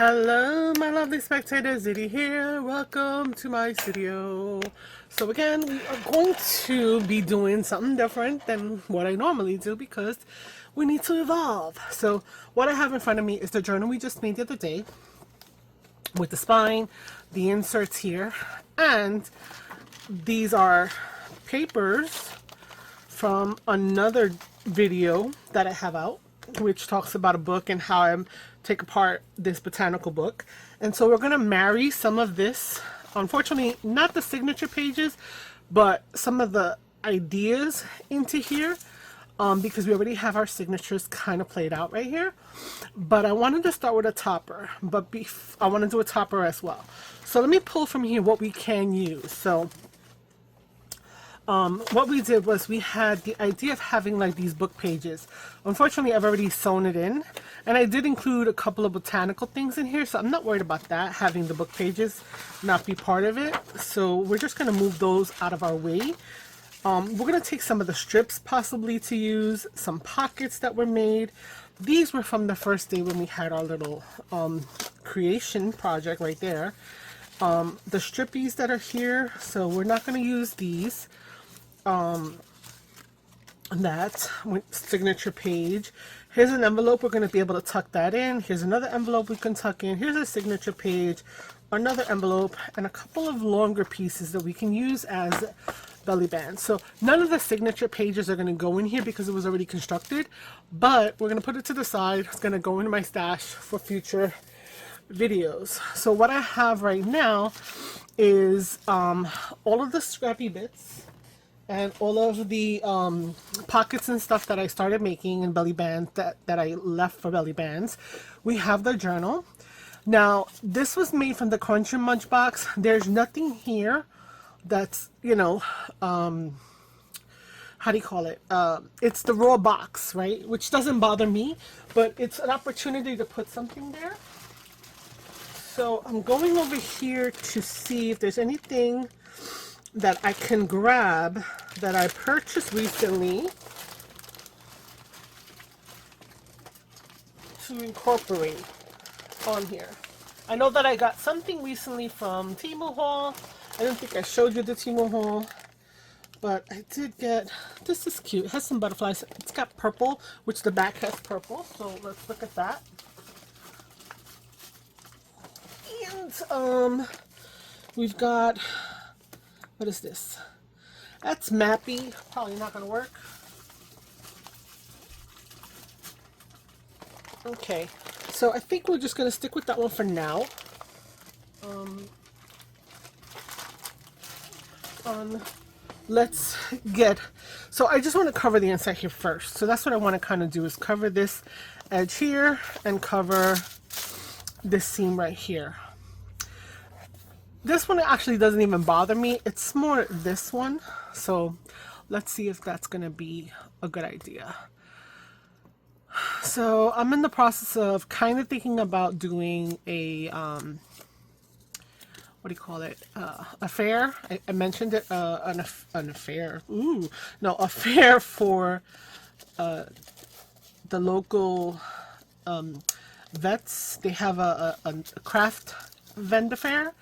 Hello, my lovely spectators. Ziddy here. Welcome to my studio. So again, we are going to be doing something different than what I normally do because we need to evolve. So what I have in front of me is the journal we just made the other day with the spine, the inserts here, and these are papers from another video that I have out, which talks about a book and how I take apart this botanical book. And so we're going to marry some of this, unfortunately not the signature pages, but some of the ideas into here, because we already have our signatures kind of played out right here. But I wanted to start with a topper, but I want to do a topper as well. So let me pull from here what we can use. So what we did was we had the idea of having like these book pages. Unfortunately, I've already sewn it in, and I did include a couple of botanical things in here, so I'm not worried about that, having the book pages not be part of it. So we're just going to move those out of our way. We're going to take some of the strips possibly to use, some pockets that were made. These were from the first day when we had our little creation project right there. The strippies that are here, so we're not going to use these. That signature page. Here's an envelope, we're going to be able to tuck that in. Here's another envelope we can tuck in. Here's a signature page, another envelope, and a couple of longer pieces that we can use as belly bands. So none of the signature pages are going to go in here because it was already constructed, but we're going to put it to the side. It's going to go into my stash for future videos. So what I have right now is all of the scrappy bits and all of the pockets and stuff that I started making in belly bands that I left for belly bands. We have the journal. Now, this was made from the Crunch and Munch box. There's nothing here that's, you know, how do you call it? It's the raw box, right? Which doesn't bother me, but it's an opportunity to put something there. So I'm going over here to see if there's anything that I can grab that I purchased recently to incorporate on here. I know that I got something recently from Temu haul. I don't think I showed you the Temu haul, but I did get, this is cute. It has some butterflies. It's got purple, which the back has purple, so let's look at that. And we've got, what is this? That's Mappy. Probably not going to work. Okay, so I think we're just going to stick with that one for now. Let's get, so I just want to cover the inside here first. So that's what I want to kind of do, is cover this edge here and cover this seam right here. This one actually doesn't even bother me. It's more this one. So let's see if that's going to be a good idea. So I'm in the process of kind of thinking about doing a, what do you call it? A fair. I mentioned it, an affair. Ooh, no, a fair for the local vets. They have a craft vendor fair.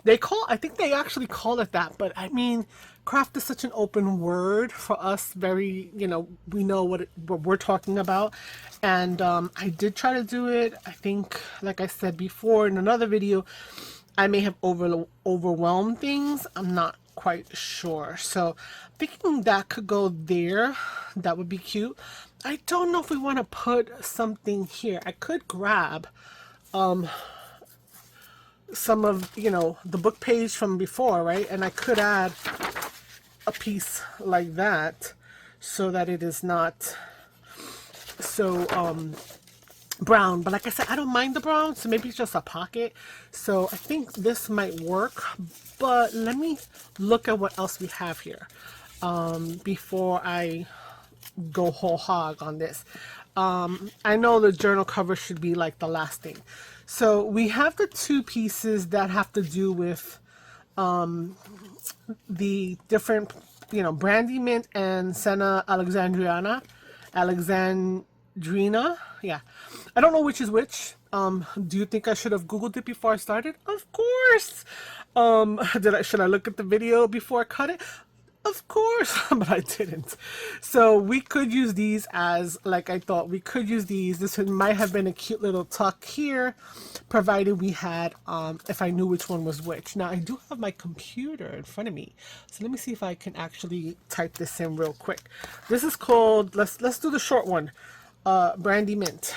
I think they actually call it that, but I mean, craft is such an open word for us. Very, you know, we know what we're talking about. And I did try to do it. I think, like I said before in another video, I may have overwhelmed things. I'm not quite sure. So thinking that could go there. That would be cute. I don't know if we want to put something here. I could grab some of, you know, the book page from before, right? And I could add a piece like that so that it is not so brown. But like I said, I don't mind the brown, so maybe it's just a pocket. So I think this might work, but let me look at what else we have here before I go whole hog on this. I know the journal cover should be like the last thing. So we have the two pieces that have to do with the different, you know, Brandy Mint and Senna Alexandrina. Yeah. I don't know which is which. Do you think I should have Googled it before I started? Of course. Should I look at the video before I cut it? Of course, but I didn't. So we could use these as, like I thought, we could use these. This might have been a cute little tuck here, provided we had, if I knew which one was which. Now I do have my computer in front of me, so let me see if I can actually type this in real quick. This is called, let's do the short one, Brandy Mint.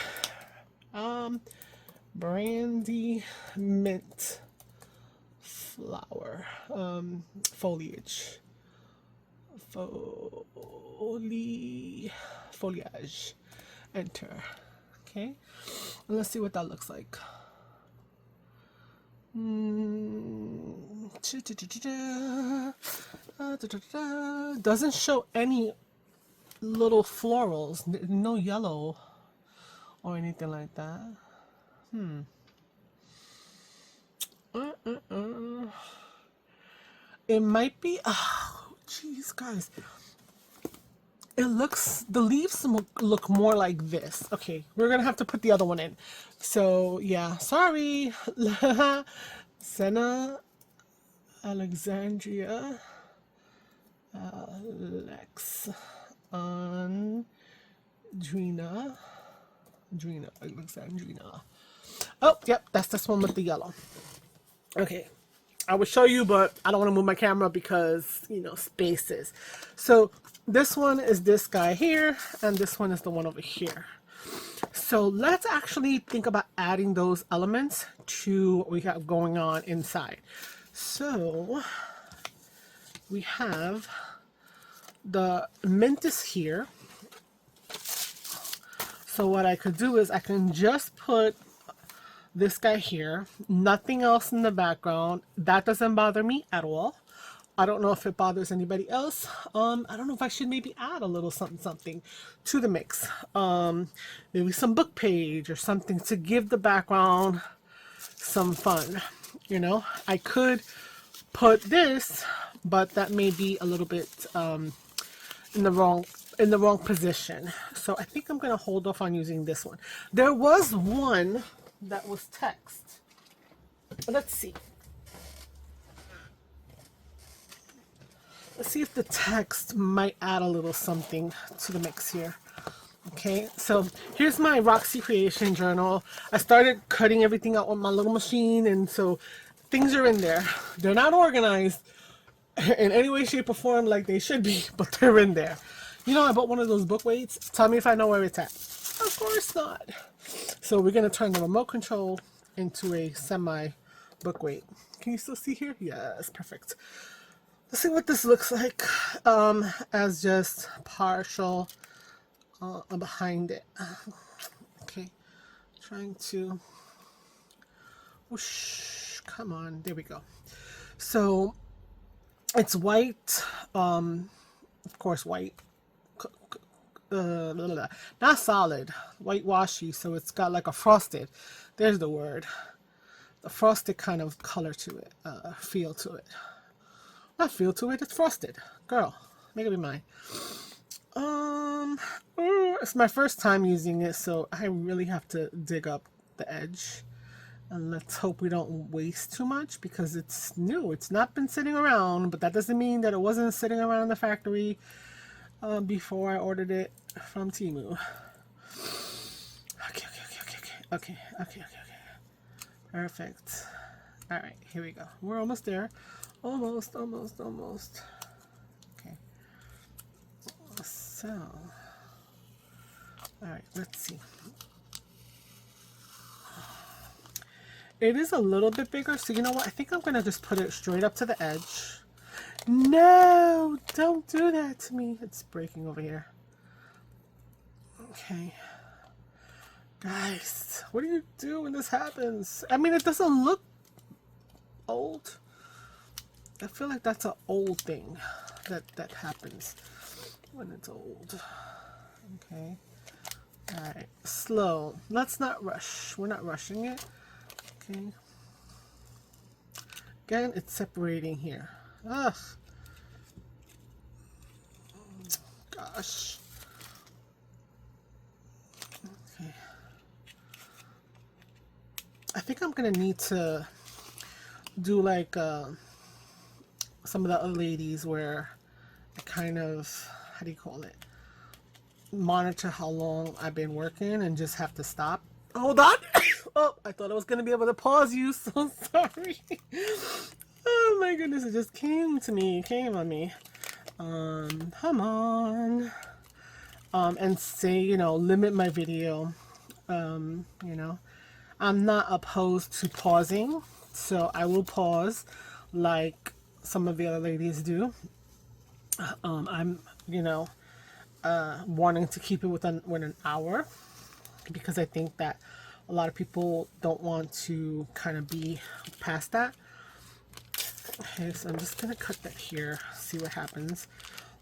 Brandy Mint flower, foliage. Foliage. Enter. Okay. And let's see what that looks like. Doesn't show any little florals, no yellow or anything like that. It might be. Oh, jeez, guys. It looks, the leaves look more like this. Okay, we're gonna have to put the other one in. So yeah, sorry. Senna, Alexandria, Alexandrina. Oh, yep, that's this one with the yellow. Okay, I will show you, but I don't want to move my camera because, you know, spaces. So this one is this guy here, and this one is the one over here. So let's actually think about adding those elements to what we have going on inside. So we have the mint is here. So what I could do is I can just put this guy here, nothing else in the background. That doesn't bother me at all. I don't know if it bothers anybody else. I don't know if I should maybe add a little something to the mix. Maybe some book page or something to give the background some fun. You know, I could put this, but that may be a little bit in the wrong position. So I think I'm gonna hold off on using this one. There was one that was text. Let's see. Let's see if the text might add a little something to the mix here. Okay, so here's my Roxy Creation Journal. I started cutting everything out with my little machine, and so things are in there. They're not organized in any way, shape, or form like they should be, but they're in there. You know, I bought one of those book weights. Tell me if I know where it's at. Of course not. So we're going to turn the remote control into a semi book weight. Can you still see here? Yes, perfect. Let's see what this looks like as just partial behind it. Okay, trying to whoosh, come on, there we go. So it's white, of course white, not solid, whitewashy, so it's got like a frosted, there's the word, the frosted kind of color to it, feel to it. Not feel to it, it's frosted. Girl, make it be mine. It's my first time using it, so I really have to dig up the edge. And let's hope we don't waste too much because it's new. It's not been sitting around, but that doesn't mean that it wasn't sitting around the factory before I ordered it from Temu. Okay. Perfect. All right, here we go. We're almost there. Almost. Okay. So, all right, let's see. It is a little bit bigger, so you know what? I think I'm going to just put it straight up to the edge. No, don't do that to me. It's breaking over here. Okay. Guys, what do you do when this happens? I mean, it doesn't look old. I feel like that's an old thing that happens when it's old. Okay. All right. Slow. Let's not rush. We're not rushing it. Okay. Again, it's separating here. Ugh. Gosh. Okay. I think I'm gonna need to do like some of the other ladies where I kind of, how do you call it, monitor how long I've been working and just have to stop. Hold on. Oh, I thought I was gonna be able to pause you. So sorry. Oh my goodness, it just came to me, came on me. Come on. And say, you know, limit my video. You know, I'm not opposed to pausing, so I will pause like some of the other ladies do. I'm, you know, wanting to keep it within an hour because I think that a lot of people don't want to kind of be past that. Okay, so I'm just gonna cut that here, see what happens.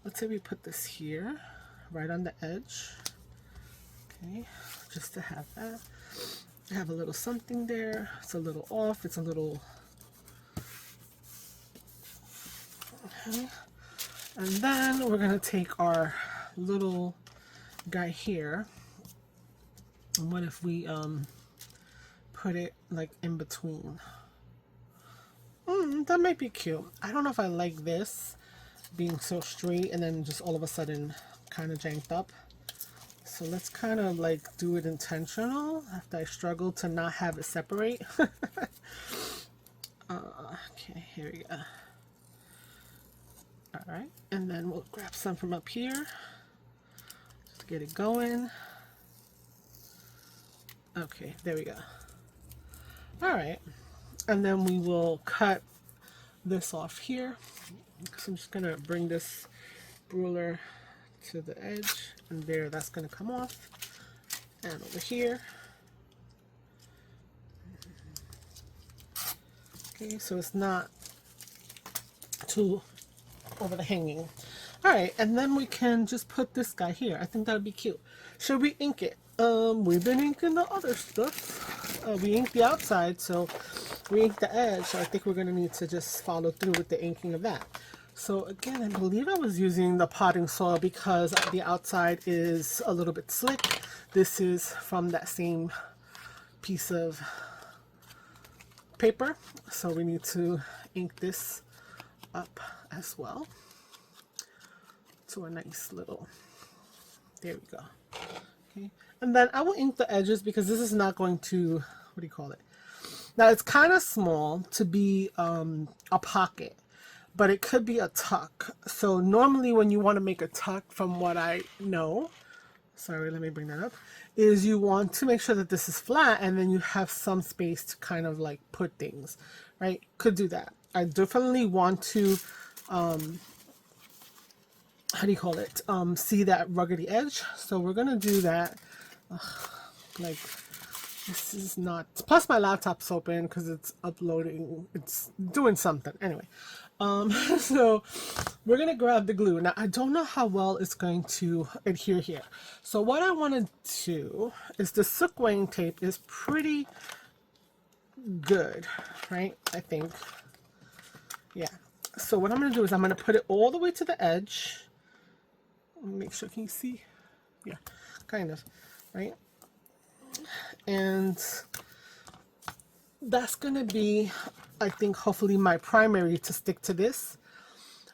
Let's say we put this here, right on the edge. Okay, just to have that. I have a little something there. It's a little off. It's a little. Okay. And then we're gonna take our little guy here. And what if we put it like in between? That might be cute. I don't know if I like this being so straight and then just all of a sudden kind of janked up. So let's kind of like do it intentional after I struggle to not have it separate. Okay, here we go. All right, and then we'll grab some from up here. Just get it going. Okay, there we go. All right, and then we will cut this off here. So I'm just gonna bring this ruler to the edge, and there, that's gonna come off. And over here. Okay, so it's not too over the hanging. All right, and then we can just put this guy here. I think that would be cute. Should we ink it? We've been inking the other stuff. We inked the outside, so we inked the edge. So I think we're gonna need to just follow through with the inking of that. So again, I believe I was using the potting soil because the outside is a little bit slick. This is from that same piece of paper. So we need to ink this up as well to a nice little, there we go. Okay, and then I will ink the edges because this is not going to, what do you call it? Now it's kind of small to be a pocket, but it could be a tuck. So normally when you want to make a tuck, from what I know, sorry, let me bring that up, is you want to make sure that this is flat and then you have some space to kind of like put things, right? Could do that. I definitely want to, how do you call it? See that ruggedy edge. So we're going to do that. Like, this is not, plus my laptop's open because it's uploading, it's doing something. Anyway, so we're going to grab the glue. Now, I don't know how well it's going to adhere here. So what I want to do is the silk weighing tape is pretty good, right? I think. Yeah. So what I'm going to do is I'm going to put it all the way to the edge. Make sure, can you see? Yeah, kind of, right? And that's going to be, I think, hopefully my primary to stick to this.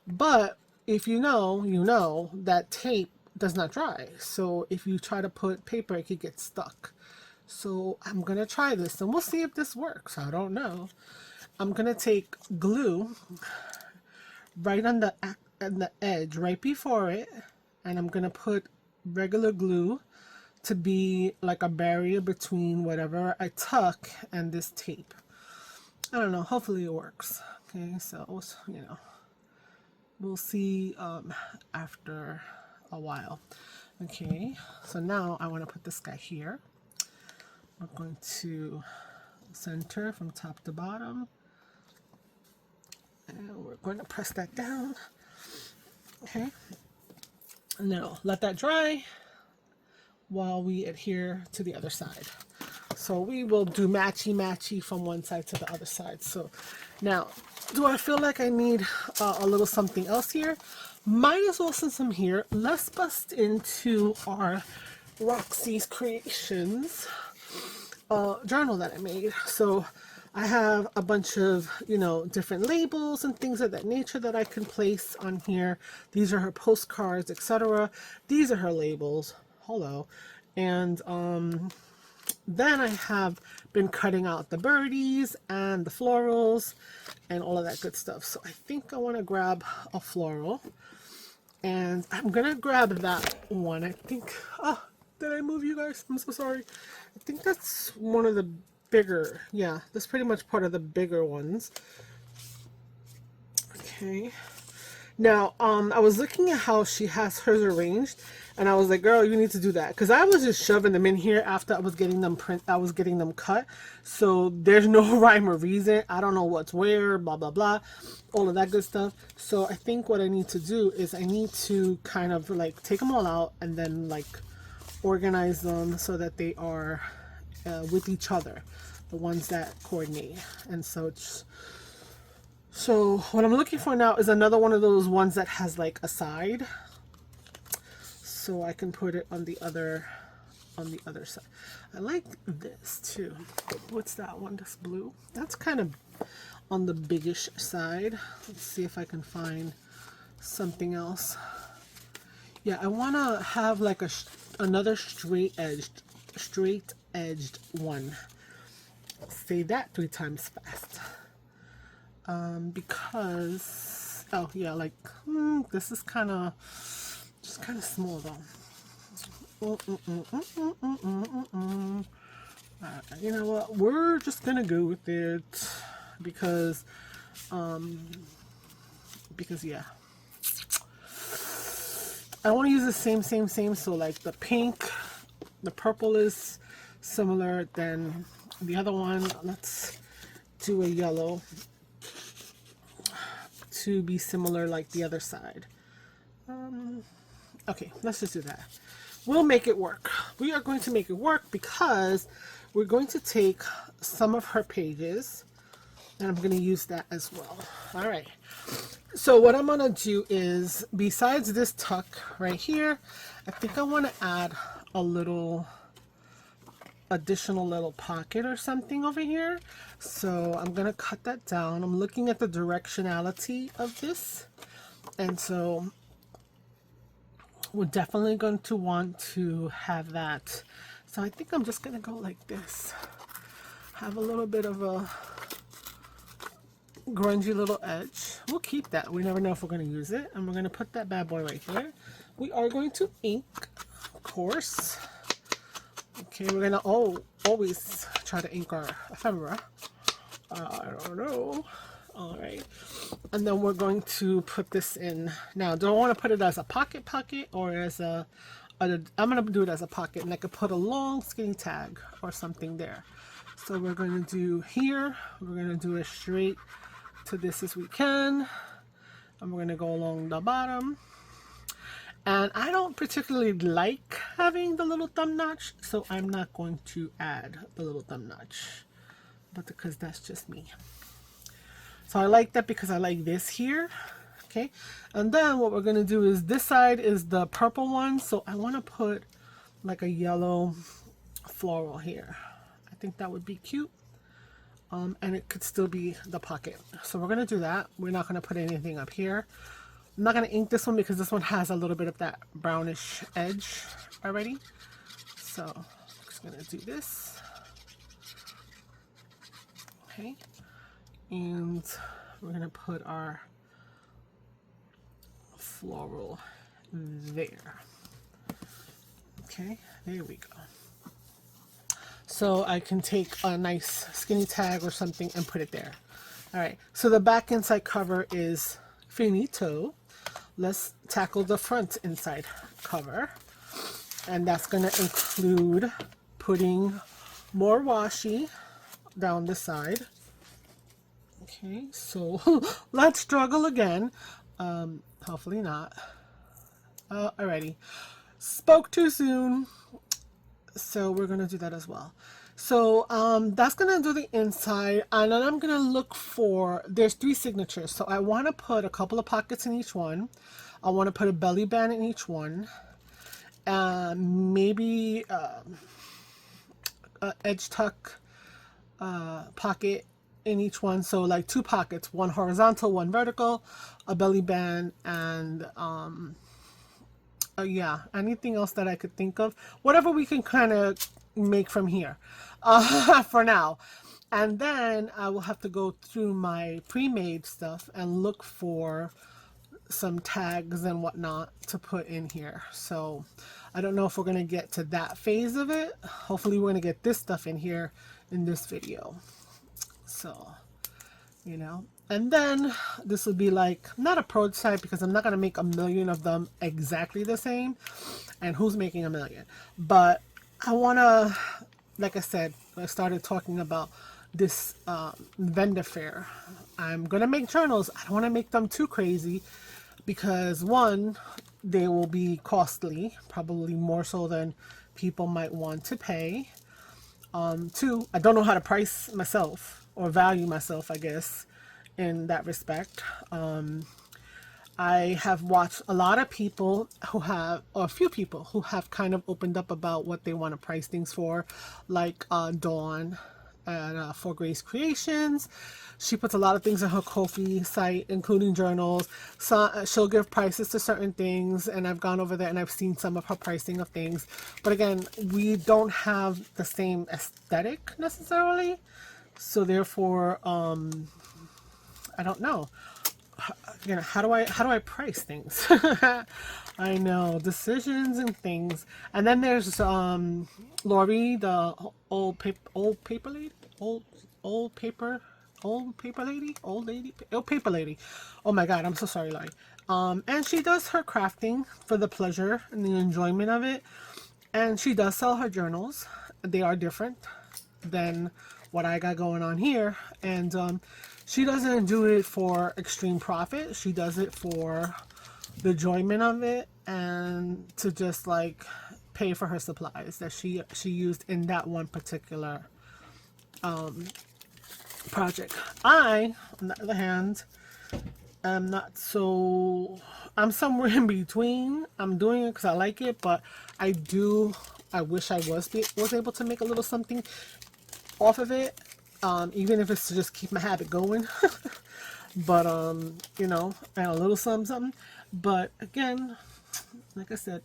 But if you know, you know that tape does not dry. So if you try to put paper, it could get stuck. So I'm going to try this and we'll see if this works. I don't know. I'm going to take glue right on the edge, right before it. And I'm going to put regular glue to be like a barrier between whatever I tuck and this tape. I don't know. Hopefully it works. Okay, so, you know, we'll see after a while. Okay, so now I want to put this guy here. We're going to center from top to bottom. And we're going to press that down. Okay. Now, let that dry while we adhere to the other side. So we will do matchy-matchy from one side to the other side. So now, do I feel like I need a little something else here? Might as well, since I'm here, let's bust into our Roxy's Creations journal that I made. So I have a bunch of, you know, different labels and things of that nature that I can place on here. These are her postcards, etc. These are her labels. Hello. And then I have been cutting out the birdies and the florals and all of that good stuff. So I think I want to grab a floral. And I'm going to grab that one. I think, oh, did I move you guys? I'm so sorry. I think that's one of the bigger, yeah, that's pretty much part of the bigger ones. Okay. Now, I was looking at how she has hers arranged, and I was like, girl, you need to do that. Because I was just shoving them in here after I was getting them cut. So there's no rhyme or reason. I don't know what's where, blah, blah, blah, all of that good stuff. So I think what I need to do is I need to kind of like take them all out and then like organize them so that they are with each other, the ones that coordinate. And so what I'm looking for now is another one of those ones that has like a side, so I can put it on the other side. I like this too. What's that one? This blue, that's kind of on the biggish side. Let's see if I can find something else. Yeah, I want to have like another straight edged one. Say that 3 times fast. Because, oh yeah, like this is kind of small though. You know what, we're just gonna go with it because yeah, I want to use the same. So like the pink, the purple is similar than the other one. Let's do a yellow to be similar like the other side. Okay, let's just do that. We'll make it work. We are going to make it work because we're going to take some of her pages and I'm going to use that as well. All right. So what I'm going to do is, besides this tuck right here, I think I want to add a little additional little pocket or something over here. So I'm going to cut that down. I'm looking at the directionality of this. And so we're definitely going to want to have that. So I think I'm just going to go like this. Have a little bit of a grungy little edge. We'll keep that. We never know if we're going to use it. And we're going to put that bad boy right here. We are going to ink, of course. Okay, we're going to always try to ink our ephemera. I don't know. All right. And then we're going to put this in. Now, do I want to put it as a pocket or as I'm going to do it as a pocket, and I could put a long skinny tag or something there. So we're going to do here, we're going to do it straight to this as we can. And we're going to go along the bottom. And I don't particularly like having the little thumb notch, so I'm not going to add the little thumb notch, but because that's just me. So I like that because I like this here. Okay, and then what we're going to do is this side is the purple one, so I want to put like a yellow floral here. I think that would be cute. And it could still be the pocket. So we're going to do that. We're not going to put anything up here. I'm not going to ink this one because this one has a little bit of that brownish edge already. So I'm just going to do this. Okay. And we're going to put our floral there. Okay, there we go. So I can take a nice skinny tag or something and put it there. All right, so the back inside cover is finito. Let's tackle the front inside cover. And that's going to include putting more washi down the side. Okay, so let's struggle again. Hopefully not. Alrighty. Spoke too soon. So we're going to do that as well. So that's going to do the inside. And then I'm going to look for, there's 3 signatures. So I want to put a couple of pockets in each one. I want to put a belly band in each one. Maybe edge tuck pocket in each one. So like 2 pockets, one horizontal, one vertical, a belly band, and yeah, anything else that I could think of. Whatever we can kind of make from here for now. And then I will have to go through my pre-made stuff and look for some tags and whatnot to put in here. So I don't know if we're going to get to that phase of it. Hopefully we're going to get this stuff in here in this video. So, you know, and then this will be like not a prototype, because I'm not going to make a million of them exactly the same, and who's making a million. But I want to, like I said, I started talking about this vendor fair. I'm going to make journals. I don't want to make them too crazy, because one, they will be costly, probably more so than people might want to pay. Two, I don't know how to price myself or value myself, I guess, in that respect. I have watched a lot of people who have, or a few people who have kind of opened up about what they want to price things for, like Dawn at For Grace Creations. She puts a lot of things on her Ko-fi site, including journals. So she'll give prices to certain things, and I've gone over there and I've seen some of her pricing of things. But again, we don't have the same aesthetic necessarily, so therefore, I don't know. You know, how do I price things? I know, decisions and things. And then there's Lori, the old paper lady. Oh my god, I'm so sorry, Lori. And she does her crafting for the pleasure and the enjoyment of it. And she does sell her journals. They are different than what I got going on here. And she doesn't do it for extreme profit. She does it for the enjoyment of it, and to just like pay for her supplies that she used in that one particular project. I, on the other hand, am not so, I'm somewhere in between. I'm doing it because I like it, but I wish I was able to make a little something off of it, even if it's to just keep my habit going. But you know, and a little something. But again, like I said,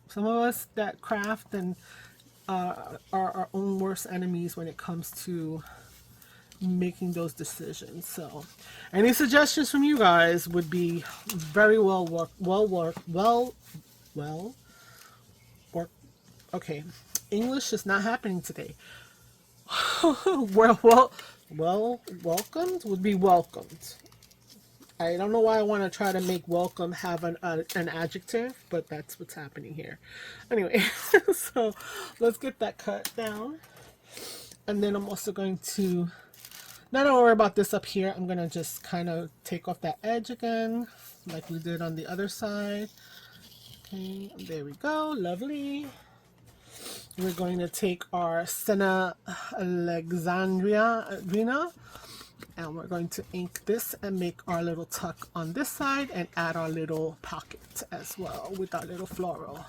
some of us that craft and are our own worst enemies when it comes to making those decisions. So any suggestions from you guys would be very well work. Okay, English is not happening today. Welcomed would be welcomed. I don't know why I want to try to make welcome have an adjective, but that's what's happening here. Anyway, so let's get that cut down. And then I'm also going to, not worry about this up here. I'm going to just kind of take off that edge again, like we did on the other side. Okay, there we go. Lovely. We're going to take our Senna Alexandrina, and we're going to ink this and make our little tuck on this side and add our little pocket as well with our little floral.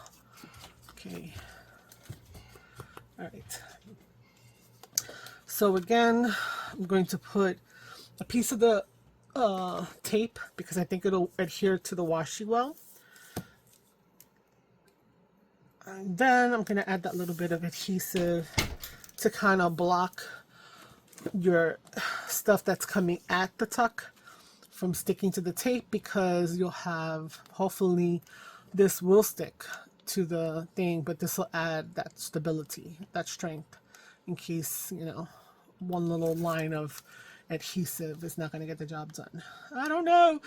Okay. All right. So again, I'm going to put a piece of the tape because I think it'll adhere to the washi well. And then I'm going to add that little bit of adhesive to kind of block your stuff that's coming at the tuck from sticking to the tape, because you'll have, hopefully this will stick to the thing, but this will add that stability, that strength, in case, you know, one little line of adhesive is not going to get the job done. I don't know.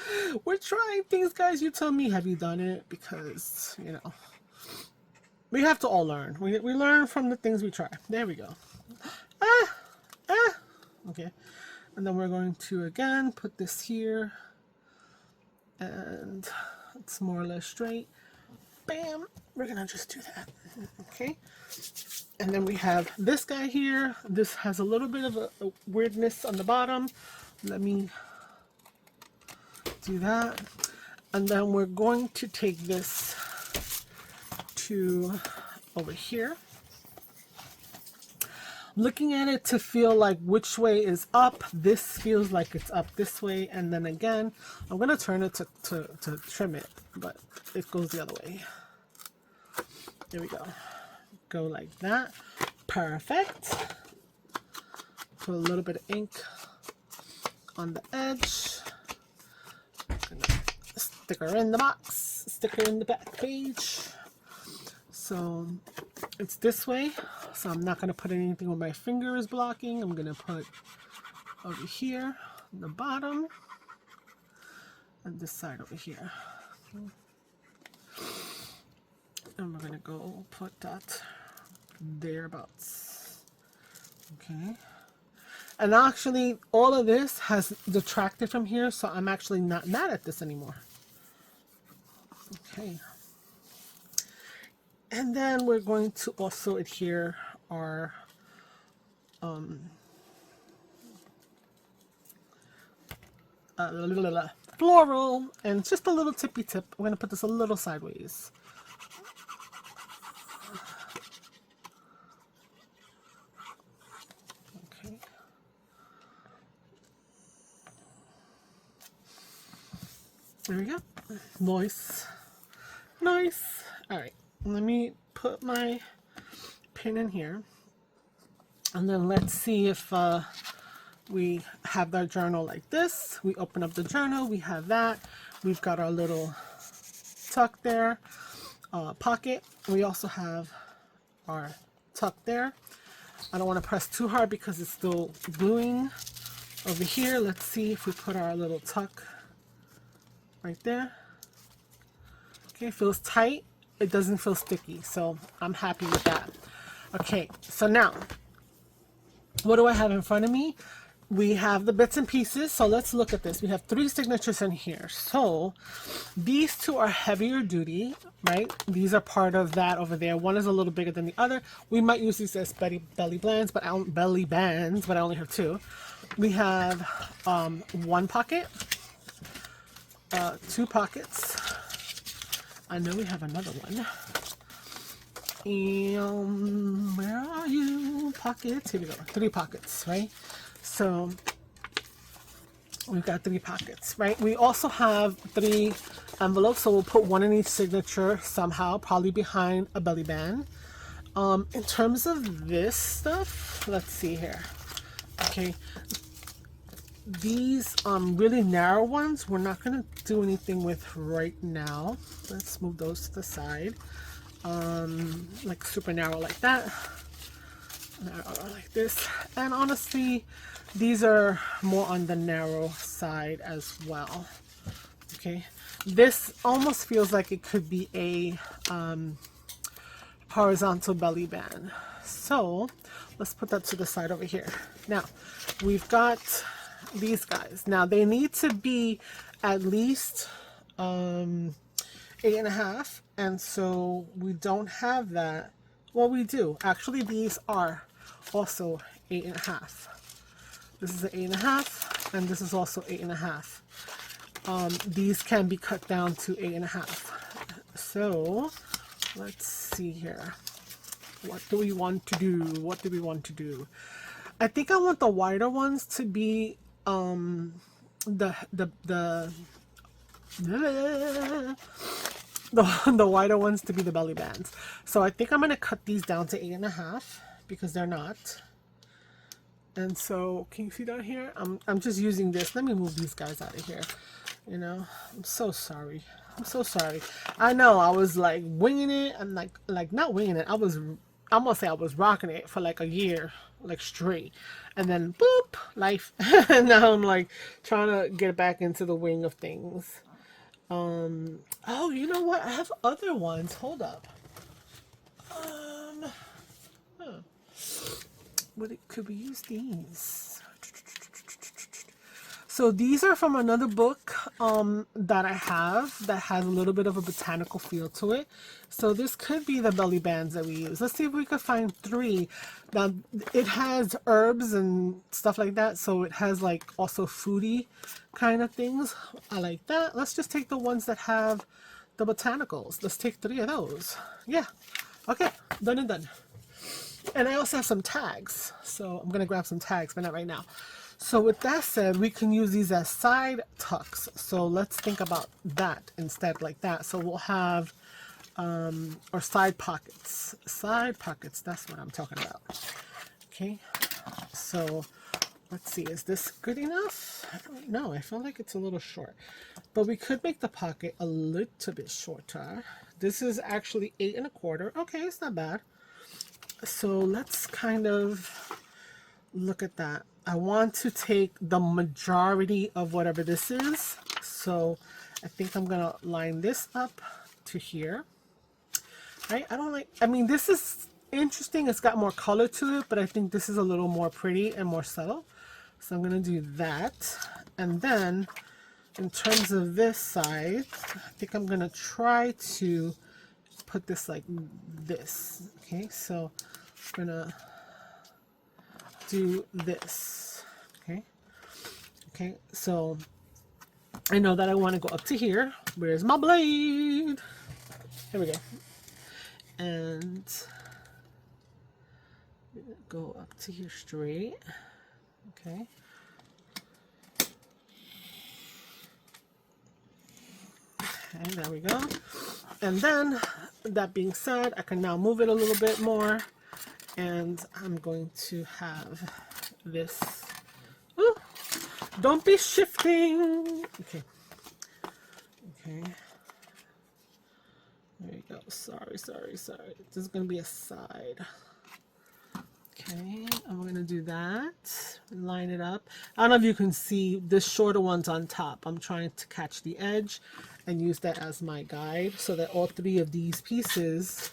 We're trying things, guys. You tell me, have you done it? Because, you know, we have to all learn. We learn from the things we try. There we go. Okay. And then we're going to, again, put this here. And it's more or less straight. Bam. We're going to just do that. Okay. And then we have this guy here. This has a little bit of a weirdness on the bottom. Let me do that. And then we're going to take this to over here. looking at it to feel like which way is up. This feels like it's up this way, and then again, I'm gonna turn it to trim it, but it goes the other way. There we go. Go like that. Perfect. Put a little bit of ink on the edge. Gonna stick her in the box, stick her in the back page. So it's this way, so I'm not going to put anything where my finger is blocking. I'm going to put over here on the bottom and this side over here. And we're going to go put that thereabouts. Okay. And actually all of this has detracted from here, so I'm actually not mad at this anymore. Okay. And then we're going to also adhere our floral, and just a little tippy tip. We're going to put this a little sideways. Okay. There we go. Nice. Nice. All right. Let me put my pin in here, and then let's see if we have our journal like this. We open up the journal, we have that. We've got our little tuck there, pocket. We also have our tuck there. I don't want to press too hard because it's still gluing. Over here, let's see if we put our little tuck right there. Okay, feels tight. It doesn't feel sticky, so I'm happy with that. Okay, so now, what do I have in front of me? We have the bits and pieces, so let's look at this. We have 3 signatures in here. So these 2 are heavier duty, right? These are part of that over there. One is a little bigger than the other. We might use these as belly bands, but I only have 2. We have 1 pocket, 2 pockets. I know we have another one. And where are you? Pockets. Here we go. 3 pockets, right? So we've got 3 pockets, right? We also have 3 envelopes, so we'll put 1 in each signature somehow, probably behind a belly band. In terms of this stuff, let's see here. Okay. These really narrow ones, we're not going to do anything with right now. Let's move those to the side. Like super narrow like that. Narrow like this. And honestly, these are more on the narrow side as well. Okay. This almost feels like it could be a horizontal belly band. So let's put that to the side over here. Now, we've got these guys. Now they need to be at least 8.5, and so we don't have that. Well, we do actually. These are also 8.5. This is an 8.5, and this is also 8.5. These can be cut down to 8.5. So let's see here. What do we want to do? What do we want to do? I think I want the wider ones to be the wider ones to be the belly bands. So I think I'm going to cut these down to 8.5 because they're not. And so, can you see down here? I'm just using this. Let me move these guys out of here. You know, I'm so sorry. I'm so sorry. I know I was like winging it, and like not winging it. I'm gonna say I was rocking it for like a year, like straight, and then boop, life. And now I'm like trying to get back into the wing of things. Oh, you know what? I have other ones. Hold up. Could we use these? So these are from another book that I have that has a little bit of a botanical feel to it. So this could be the belly bands that we use. Let's see if we could find 3. Now it has herbs and stuff like that, so it has like also foodie kind of things. I like that. Let's just take the ones that have the botanicals. Let's take 3 of those. Yeah. Okay. Done and done. And I also have some tags. So I'm going to grab some tags, but not right now. So with that said, we can use these as side tucks. So let's think about that instead, like that. So we'll have, or side pockets. Side pockets, that's what I'm talking about. Okay, so let's see, is this good enough? I don't know, I feel like it's a little short. But we could make the pocket a little bit shorter. This is actually 8 1/4. Okay, it's not bad. So let's kind of look at that. I want to take the majority of whatever this is. So I think I'm gonna line this up to here. Right? I don't like, I mean, this is interesting. It's got more color to it, but I think this is a little more pretty and more subtle. So I'm gonna do that. And then in terms of this side, I think I'm gonna try to put this like this. Okay, so I'm gonna do this. Okay, so I know that I want to go up to here. Where's my blade? Here we go. And go up to here straight. Okay. Okay, there we go. And then, that being said, I can now move it a little bit more. And I'm going to have this. Ooh, don't be shifting. Okay. Okay. There you go. Sorry. This is going to be a side. Okay, and we're going to do that. Line it up. I don't know if you can see this shorter one's on top. I'm trying to catch the edge and use that as my guide so that all 3 of these pieces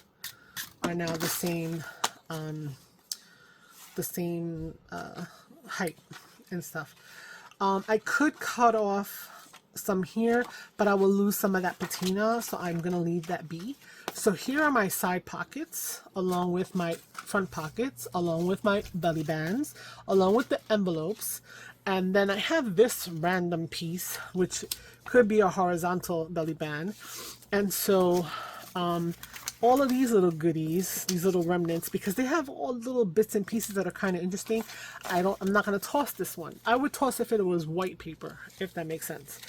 are now the same height and stuff. I could cut off some here, but I will lose some of that patina, so I'm gonna leave that be. So here are my side pockets, along with my front pockets, along with my belly bands, along with the envelopes, and then I have this random piece, which could be a horizontal belly band. And so all of these little goodies, these little remnants, because they have all little bits and pieces that are kind of interesting. I'm not going to toss this one. I would toss if it was white paper, if that makes sense.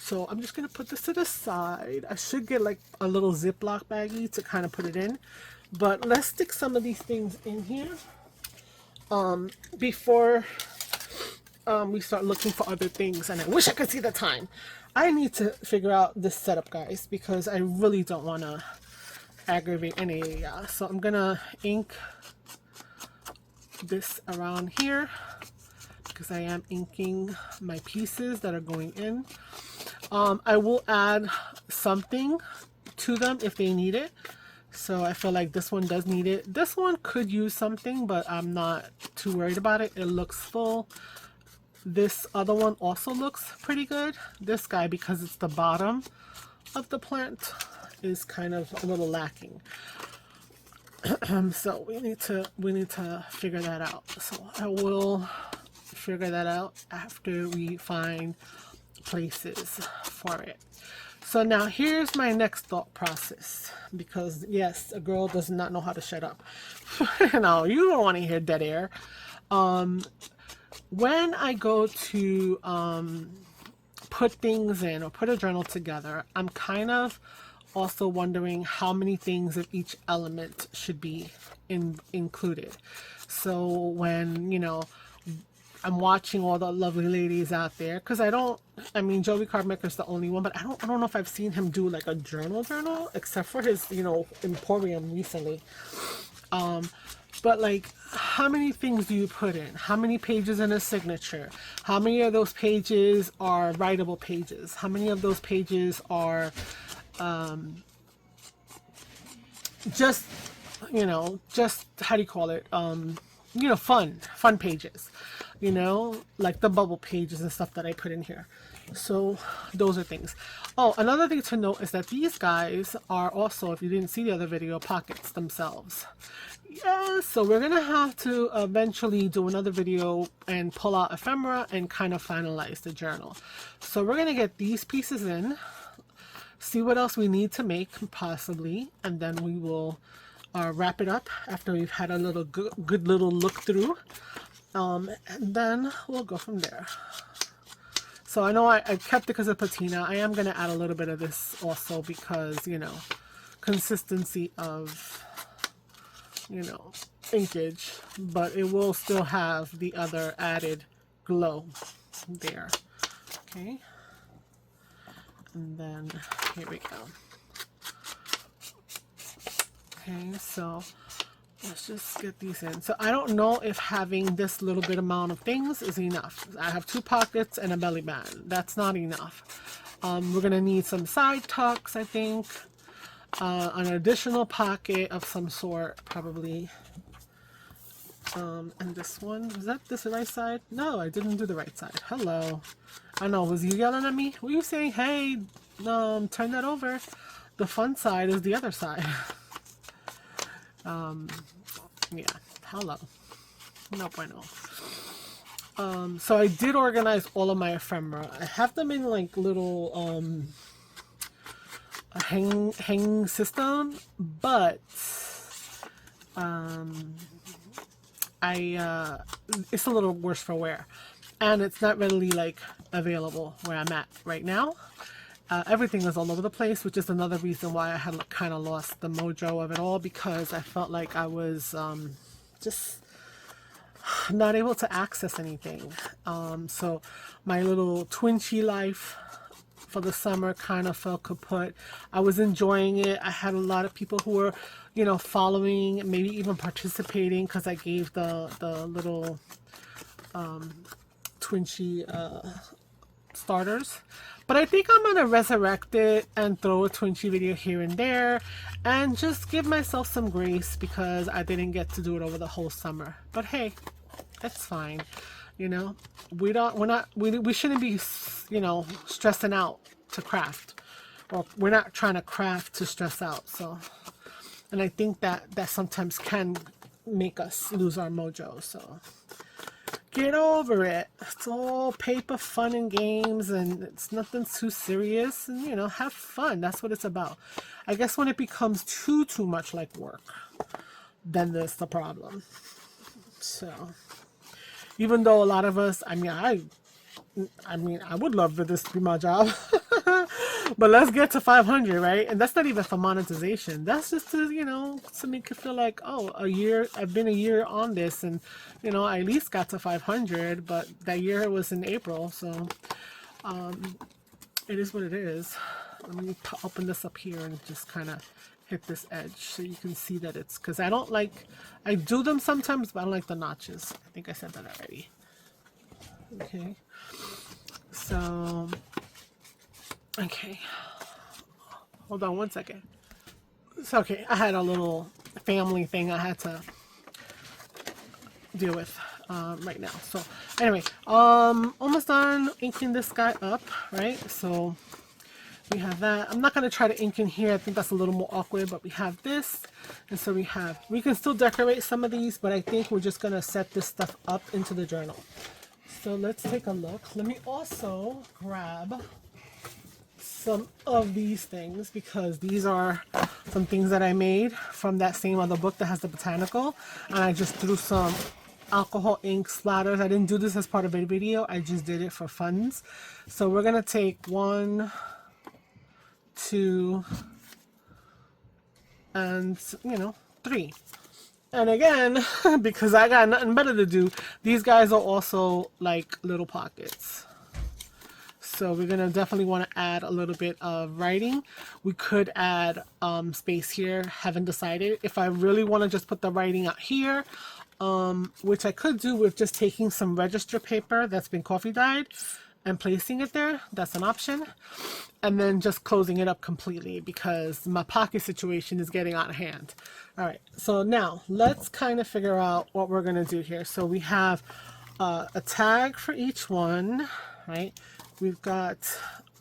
So I'm just going to put this to the side. I should get like a little Ziploc baggie to kind of put it in. But let's stick some of these things in here before we start looking for other things. And I wish I could see the time. I need to figure out this setup, guys, because I really don't want to aggravate any of y'all. So I'm gonna ink this around here because I am inking my pieces that are going in. I will add something to them if they need it. So I feel like this one does need it. This one could use something, but I'm not too worried about it. It looks full. This other one also looks pretty good. This guy, because it's the bottom of the plant, is kind of a little lacking. So we need to figure that out. So I will figure that out after we find places for it. So now here's my next thought process, because yes, a girl does not know how to shut up. No, you don't want to hear dead air. When I go to put things in or put a journal together, I'm kind of also wondering how many things of each element should be included. So when, you know, I'm watching all the lovely ladies out there, because I mean, Joey Cardmaker's the only one, but I don't know if I've seen him do like a journal, except for his, you know, Emporium recently. But like, how many things do you put in? How many pages in a signature? How many of those pages are writable pages? How many of those pages are just, you know, just, how do you call it? You know, fun pages, you know, like the bubble pages and stuff that I put in here. So those are things. Oh, another thing to note is that these guys are also, if you didn't see the other video, pockets themselves. Yeah, so we're gonna have to eventually do another video and pull out ephemera and kind of finalize the journal. So we're gonna get these pieces in, see what else we need to make possibly, and then we will wrap it up after we've had a little good little look through. And then we'll go from there. So I know I kept it because of patina. I am going to add a little bit of this also because, you know, consistency of, you know, inkage, but it will still have the other added glow there. Okay. And then here we go. Okay, so let's just get these in. So I don't know if having this little bit amount of things is enough. I have 2 pockets and a belly band. That's not enough. We're gonna need some side tucks, I think. An additional pocket of some sort, probably. And this one, was that this the right side? No, I didn't do the right side. Hello. I know, was you yelling at me? Were you saying, hey, turn that over? The fun side is the other side. Yeah, hello. No bueno. So I did organize all of my ephemera. I have them in like little a hanging system, but it's a little worse for wear, and it's not readily like available where I'm at right now. Everything is all over the place, which is another reason why I had kind of lost the mojo of it all, because I felt like I was just not able to access anything. So my little Twinchy life for the summer kind of fell kaput. I was enjoying it. I had a lot of people who were, you know, following, maybe even participating, because I gave the little Twinchy starters. But I think I'm gonna resurrect it and throw a Twinchy video here and there and just give myself some grace because I didn't get to do it over the whole summer. But hey, that's fine. You know, we shouldn't be, you know, stressing out to craft, or we're not trying to craft to stress out. So, and I think that sometimes can make us lose our mojo. So get over it. It's all paper, fun, and games, and it's nothing too serious. And, you know, have fun. That's what it's about. I guess when it becomes too much like work, then there's the problem. So, even though a lot of us, I mean, I would love for this to be my job. But let's get to 500, right? And that's not even for monetization. That's just to, you know, so make it feel like, oh, I've been a year on this, and, you know, I at least got to 500, but that year was in April, so it is what it is. Let me open this up here and just kind of hit this edge so you can see that it's, because I do them sometimes, but I don't like the notches. I think I said that already. Okay. So, okay, hold on one second. It's okay, I had a little family thing I had to deal with right now. So anyway, almost done inking this guy up, right? So we have that. I'm not going to try to ink in here. I think that's a little more awkward, but we have this. And so we can still decorate some of these, but I think we're just going to set this stuff up into the journal. So let's take a look. Let me also grab some of these things, because these are some things that I made from that same other book that has the botanical, and I just threw some alcohol ink splatters. I didn't do this as part of a video, I just did it for funs. So we're gonna take 1, 2, and, you know, 3. And again, because I got nothing better to do, these guys are also like little pockets. So we're gonna definitely want to add a little bit of writing. We could add space here, haven't decided. If I really want to just put the writing out here, which I could do with just taking some register paper that's been coffee dyed and placing it there, that's an option. And then just closing it up completely, because my pocket situation is getting out of hand. All right, so now let's kind of figure out what we're gonna do here. So we have a tag for each one, right? We've got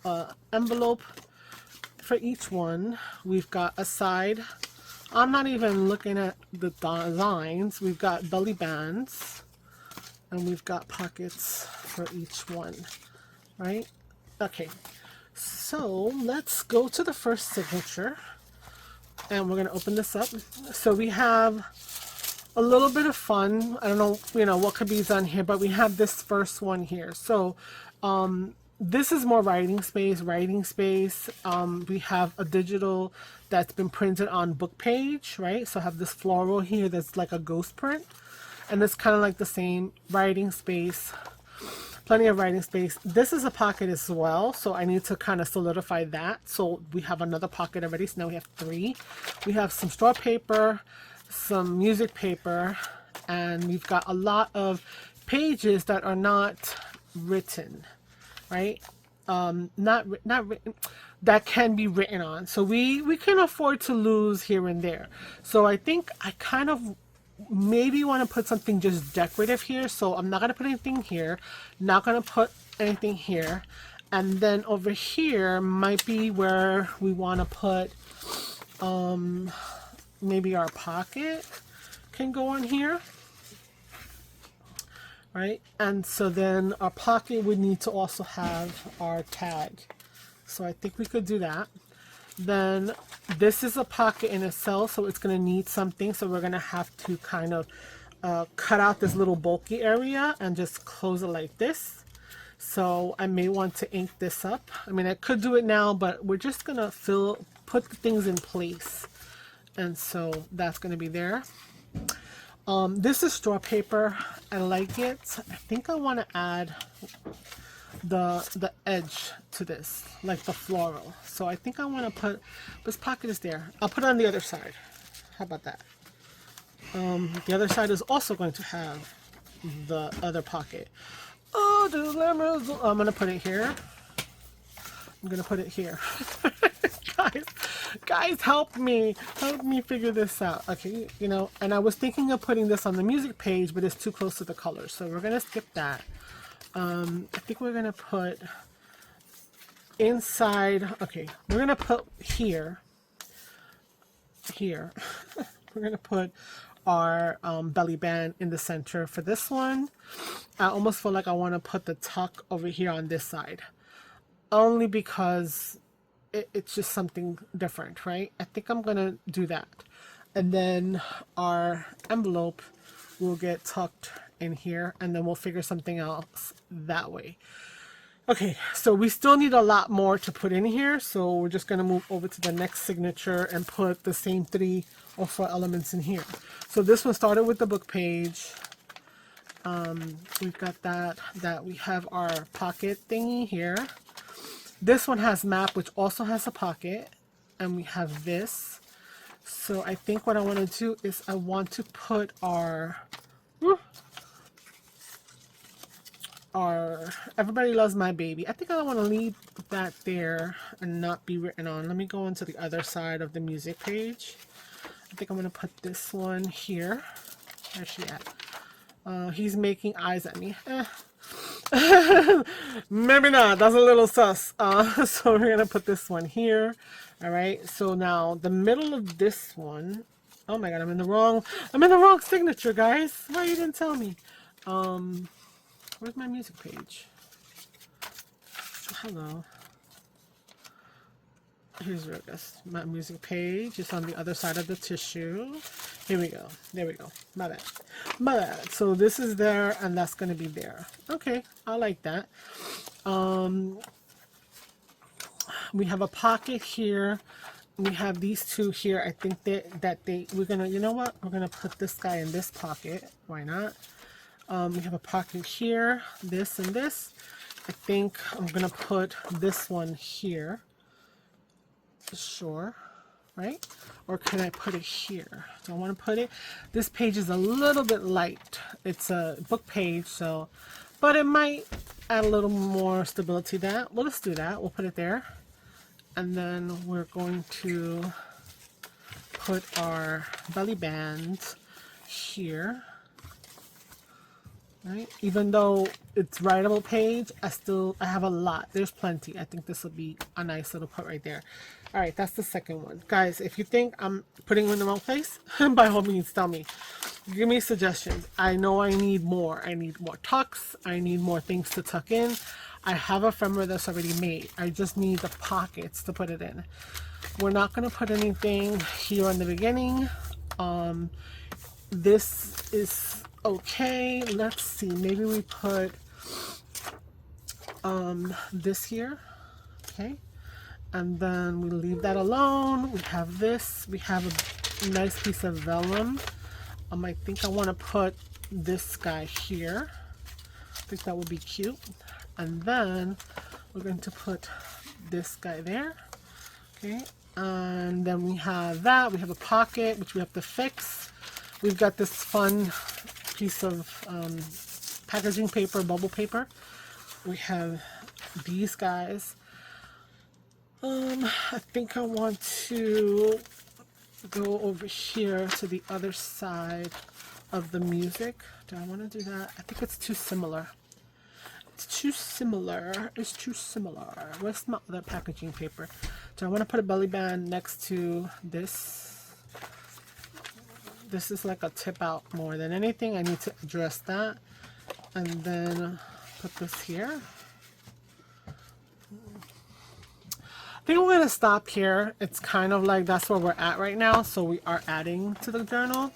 an envelope for each one. We've got a side. I'm not even looking at the designs. We've got belly bands, and we've got pockets for each one, right? Okay, so let's go to the first signature. And we're going to open this up. So we have a little bit of fun. I don't know, you know, what could be done here, but we have this first one here. So this is more writing space. We have a digital that's been printed on book page, right? So I have this floral here that's like a ghost print, and it's kind of like the same writing space. Plenty of writing space. This is a pocket as well, so I need to kind of solidify that. So we have another pocket already, so now we have 3. We have some straw paper, some music paper, and we've got a lot of pages that are not written, right? Not written, that can be written on. So we can afford to lose here and there. So I think I kind of maybe want to put something just decorative here. So I'm not going to put anything here, not going to put anything here. And then over here might be where we want to put maybe our pocket can go on here, right? And so then our pocket would need to also have our tag. So I think we could do that. Then this is a pocket in itself, so it's going to need something. So we're going to have to kind of cut out this little bulky area and just close it like this. So I may want to ink this up. I mean, I could do it now, but we're just going to put the things in place. And so that's going to be there. This is straw paper. I like it. I think I want to add the edge to this, like the floral. So I think I want to put, this pocket is there. I'll put it on the other side. How about that? The other side is also going to have the other pocket. Oh, I'm going to put it here. I'm going to put it here. Guys, help me figure this out. Okay, you know, and I was thinking of putting this on the music page, but it's too close to the colors, so we're gonna skip that. I think we're gonna put inside. Okay, we're gonna put here we're gonna put our belly band in the center for this one. I almost feel like I want to put the tuck over here on this side, only because it's just something different, right? I think I'm gonna do that. And then our envelope will get tucked in here, and then we'll figure something else that way. Okay, so we still need a lot more to put in here, so we're just gonna move over to the next signature and put the same 3 or 4 elements in here. So this one started with the book page. We've got that we have our pocket thingy here. This one has map, which also has a pocket, and we have this. So I think what I want to do is I want to put our Everybody Loves My Baby. I think I want to leave that there and not be written on. Let me go into the other side of the music page. I think I'm going to put this one here. Where's she at? He's making eyes at me. Maybe not. That's a little sus. So we're gonna put this one here. All right. So now the middle of this one. Oh my God, I'm in the wrong signature, guys. Why you didn't tell me? Where's my music page? Hello. Here's where it is. My music page is on the other side of the tissue. Here we go. There we go. My bad. So this is there, and that's going to be there. Okay, I like that. We have a pocket here. We have these 2 here. I think we're gonna, you know what? We're gonna put this guy in this pocket. Why not? We have a pocket here. This and this. I think I'm gonna put this one here. Sure, right? Or can I put it here? Do I want to put it? This page is a little bit light. It's a book page, so, but it might add a little more stability to that. Well, let's do that. We'll put it there. And then we're going to put our belly band here. Right? Even though it's writable page, I have a lot. There's plenty. I think this will be a nice little put right there. All right, that's the second one. Guys, if you think I'm putting them in the wrong place, by all means, tell me. Give me suggestions. I know I need more. I need more tucks. I need more things to tuck in. I have a ephemera that's already made. I just need the pockets to put it in. We're not going to put anything here in the beginning. This is okay. Let's see, maybe we put this here, okay, and then we leave that alone. We have this, we have a nice piece of vellum. I think I want to put this guy here. I think that would be cute. And then we're going to put this guy there, okay, and then we have that. We have a pocket which we have to fix. We've got this fun piece of packaging paper, bubble paper. We have these guys. I think I want to go over here to the other side of the music. Do I want to do that? I think it's too similar. It's too similar. It's too similar. Where's my other packaging paper? Do I want to put a belly band next to this? This is like a tip out more than anything. I need to address that. And then put this here. I think we're going to stop here. It's kind of like that's where we're at right now. So we are adding to the journal.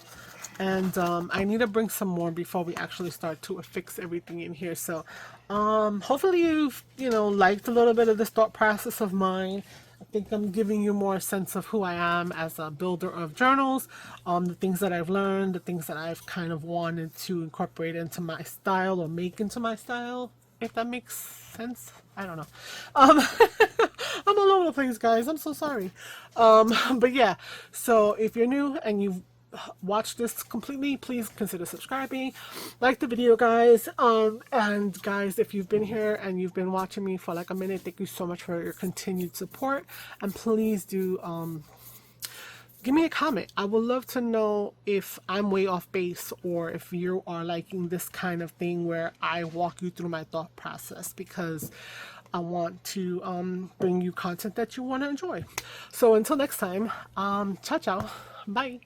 And I need to bring some more before we actually start to affix everything in here. So hopefully you've, liked a little bit of this thought process of mine. I think I'm giving you more sense of who I am as a builder of journals, the things that I've learned, the things that I've kind of wanted to incorporate into my style or make into my style, if that makes sense. I don't know. I'm all over the place, guys. I'm so sorry. But yeah, so if you're new and you've watched this completely, please consider subscribing, like the video, guys. And guys, if you've been here and you've been watching me for like a minute, thank you so much for your continued support. And please do give me a comment. I would love to know if I'm way off base or if you are liking this kind of thing where I walk you through my thought process, because I want to bring you content that you want to enjoy. So until next time, ciao ciao, bye.